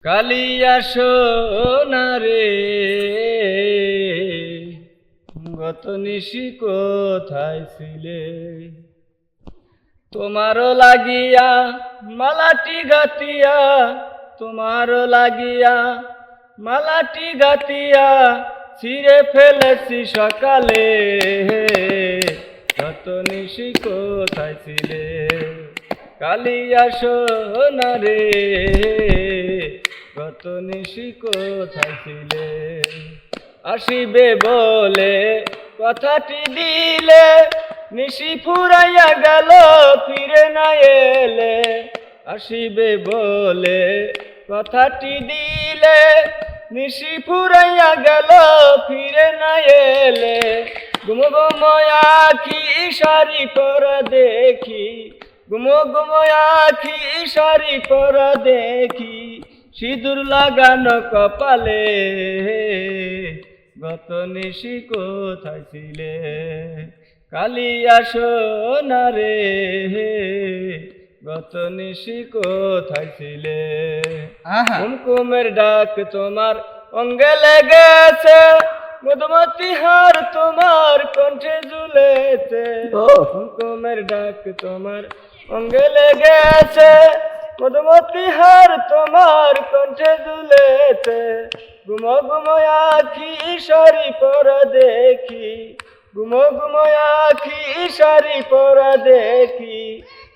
কালিয়া সোনারে গত নিশি কোথায় ছিলে? তোমারও লাগিয়া মালাটি গাতিয়া, তোমারও লাগিয়া মালাটি গাতিয়া ছিঁড়ে ফেলেছি সকালে। গত নিশি কোথায় ছিলে? কালিয়া সোনারে গত নিশি কোথায় ছিলে? আসিবে বলে কথাটি দিলে, নিশি ফুরাইয়া গেল ফিরে না এলে। আসিবে বলে কথাটি দিলে, নিশি ফুরাইয়া গেল ফিরে না এলে। গুম গুম আখি ইশারি করা দেখি, গুম গুম আখি ইশারি করা দেখি, সিঁদুর লাগানো কপালে। গত নিশি কোথায় ছিলে? কালিয়া সোনারে গত নিশি কোথায় ছিলে? কুমকুমের ডাক তোমার অঙ্গে লেগেছে, মধুমতি হার তোমার কণ্ঠে ঝুলেছে। কুমকুমের ডাক তোমার অঙ্গে লেগেছে, মধুমতি হার তোমার কণ্ঠে ঝুলেছে। গুম গুম আখি ইশারি পরা দেখি, গুম গুম আখি ইশারি পরা দেখি,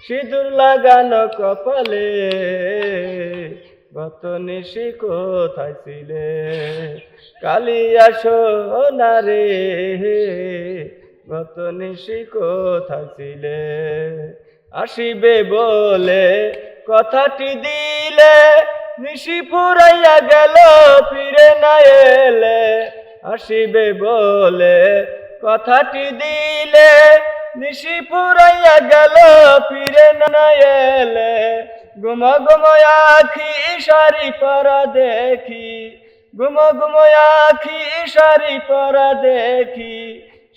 সিঁদুর লাগানো কপালে। গত নিশি কোথায় ছিলে? কালিয়া সোনারে গত নিশি কোথায় ছিলে? আসিবে বলে কথাটি দিলে, নিশি ফুরাইয়া গেল ফিরে না এলে। আসিবে বলে কথাটি দিলে, নিশি ফুরাইয়া গেল ফিরে না এলে। গুম গুম আখি ইশারি পরা দেখি, গুম গুম আখি ইশারি পরা দেখি,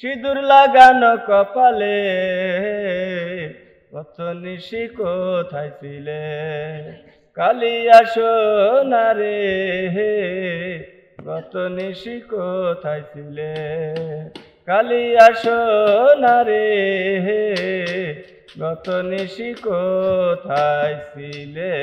সিঁদুর লাগানো কপালে। গত নিশি কোথায় ছিলে? কালিয়া সোনারে গত নিশি কোথায় ছিলে? কালিয়া সোনারে গত নিশি কোথায় ছিলে?